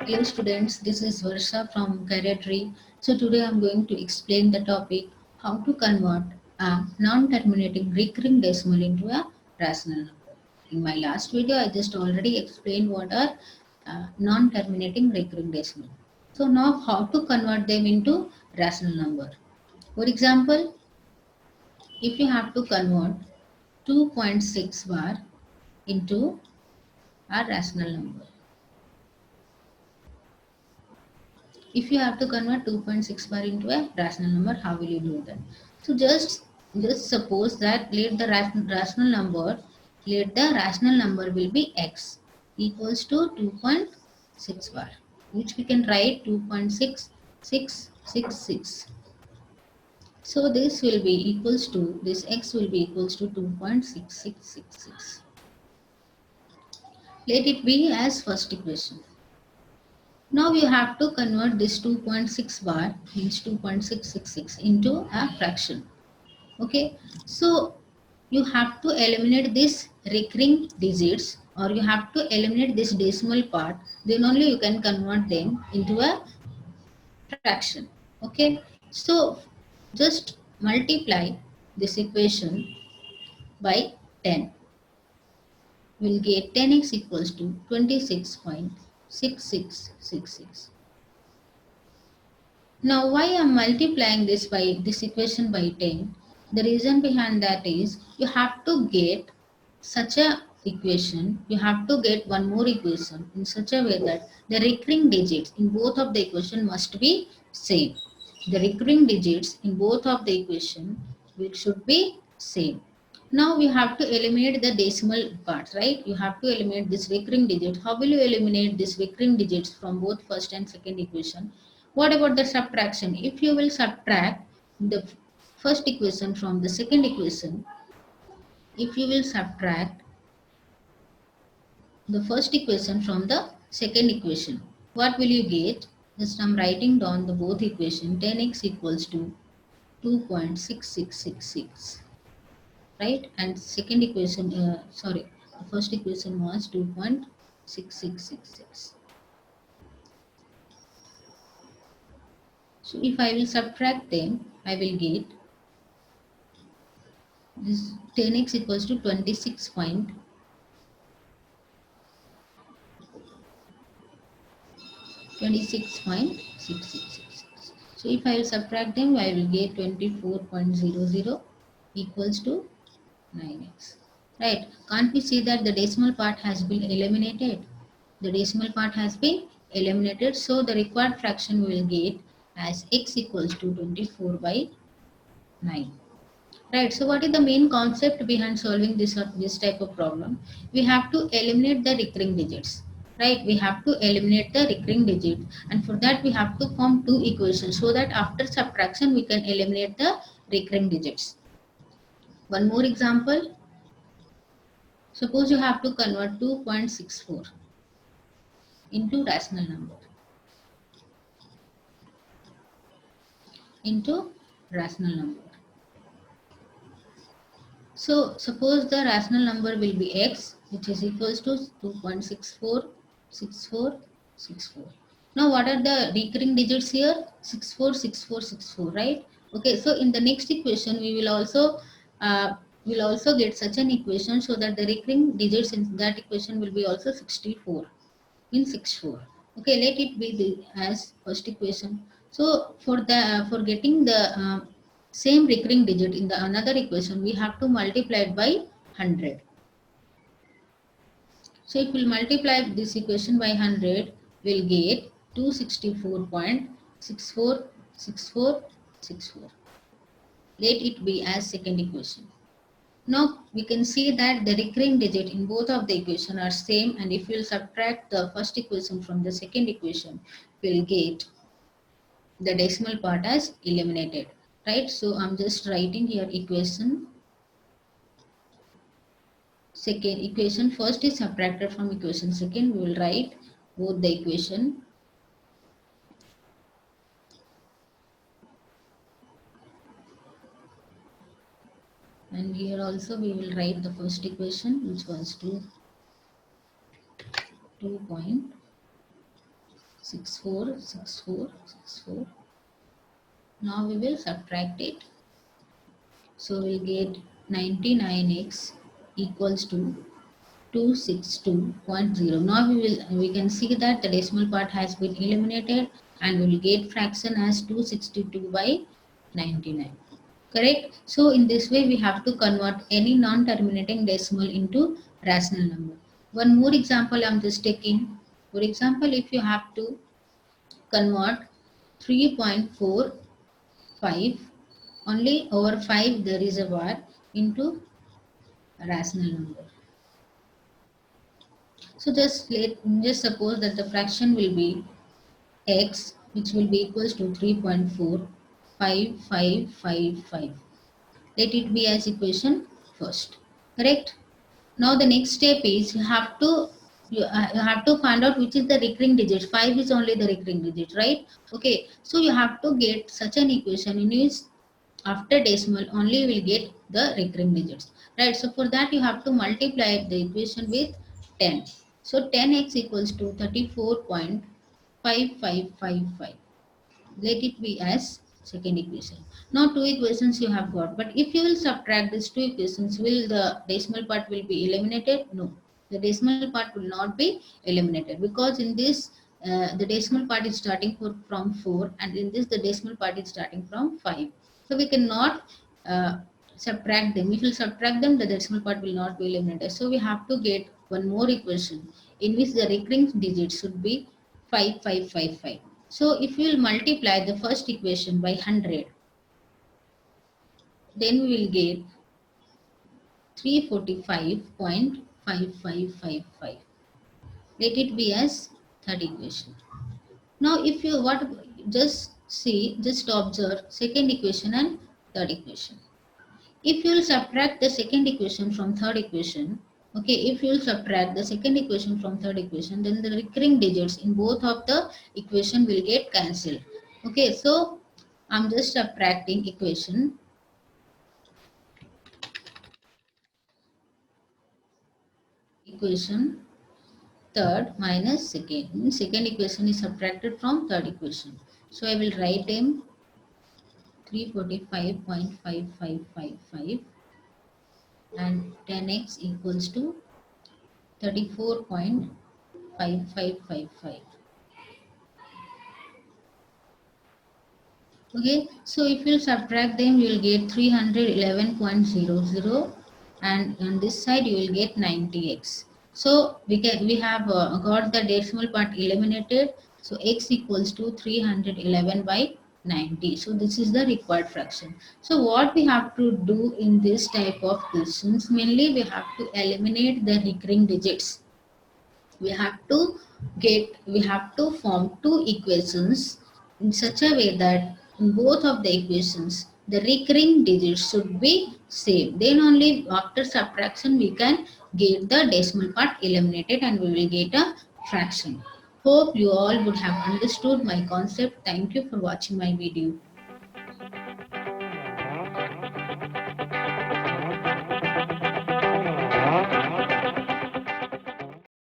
Hello students, this is Varsha from Career Tree. So today I'm going to explain the topic how to convert a non-terminating recurring decimal into a rational number. In my last video, I just already explained what are non-terminating recurring decimal. So now how to convert them into rational number. For example, if you have to convert 2.6 bar into a rational number. If you have to convert 2.6 bar into a rational number, how will you do that? So just suppose that let the rational number will be x equals to 2.6 bar, which we can write 2.6666. So this will be equals to, this x will be equals to 2.6666. Let it be as first equation. Now you have to convert this 2.6 bar means 2.666 into a fraction. Okay, so you have to eliminate this recurring digits or you have to eliminate this decimal part, then only you can convert them into a fraction. Okay, so just multiply this equation by 10. We'll get 10x equals to 26.6666. Now why I am multiplying this equation by 10? The reason behind that is you have to get such a equation, you have to get one more equation in such a way that the recurring digits in both of the equation must be same. The recurring digits in both of the equation should be same. Now we have to eliminate the decimal parts, right? You have to eliminate this recurring digit. How will you eliminate this recurring digits from both first and second equation? What about the subtraction? If you will subtract the first equation from the second equation, if you will subtract the first equation from the second equation, what will you get? Just I'm writing down the both equation. 10x equals to 2.6666, right? And second equation, the first equation was 2.6666. So if I will subtract them, I will get this 10x equals to 26.666. So if I will subtract them, I will get 24.00 equals to 9x. Right? Can't we see that the decimal part has been eliminated? The decimal part has been eliminated. So the required fraction we will get as x equals to 24 by 9. Right. So what is the main concept behind solving this type of problem? We have to eliminate the recurring digits. Right. We have to eliminate the recurring digit, and for that we have to form two equations so that after subtraction we can eliminate the recurring digits. One more example. Suppose you have to convert 2.64 into rational number. Into rational number. So suppose the rational number will be x, which is equals to 2.646464. Now what are the recurring digits here? 646464, right? Okay, so in the next equation we will also get such an equation so that the recurring digits in that equation will be also 64 in 64. Okay, let it be as first equation. So for getting the same recurring digit in the another equation, we have to multiply it by 100. So if we'll multiply this equation by 100, we'll get 264.646464. Let it be as second equation. Now we can see that the recurring digit in both of the equation are same, and if we'll subtract the first equation from the second equation, we'll get the decimal part as eliminated, right? So I'm just writing here equation. Second equation first is subtracted from equation second. We will write both the equation. And here also we will write the first equation, which was 2.64 64. Now we will subtract it. So we'll get 99x equals to 262.0. Now we can see that the decimal part has been eliminated and we will get fraction as 262 by 99. Correct? So in this way we have to convert any non-terminating decimal into rational number. One more example I'm just taking. For example, if you have to convert 3.45, only over 5 there is a bar, into a rational number. So just suppose that the fraction will be x, which will be equals to 3.45555. Let it be as equation first. Correct? Now the next step is you have to find out which is the recurring digit. 5 is only the recurring digit, right? Okay, so you have to get such an equation in which after decimal only you will get the recurring digits, right? So for that you have to multiply the equation with 10. So 10x equals to 34.5555. Let it be as second equation. Now two equations you have got, but if you will subtract these two equations, will the decimal part will be eliminated? No, the decimal part will not be eliminated, because in this the decimal part is starting from 4, and in this the decimal part is starting from 5. So we cannot subtract them. If you subtract them, the decimal part will not be eliminated. So we have to get one more equation in which the recurring digit should be 5555. So if we will multiply the first equation by 100, then we will get 345.5555. Let it be as third equation. Now if you just observe second equation and third equation. If you will subtract the second equation from third equation, okay, if you will subtract the second equation from third equation, then the recurring digits in both of the equation will get cancelled. Okay, so I'm just subtracting equation third minus second. Second equation is subtracted from third equation. So I will write them 345.5555 and 10x equals to 34.5555. Okay, so if you subtract them, you will get 311.00, and on this side you will get 90x. So we have got the decimal part eliminated. So x equals to 311 by 90. So this is the required fraction. So what we have to do in this type of questions, mainly we have to eliminate the recurring digits. We have to form two equations in such a way that in both of the equations the recurring digits should be same. Then only after subtraction we can get the decimal part eliminated and we will get a fraction. Hope you all would have understood my concept. Thank you for watching my video.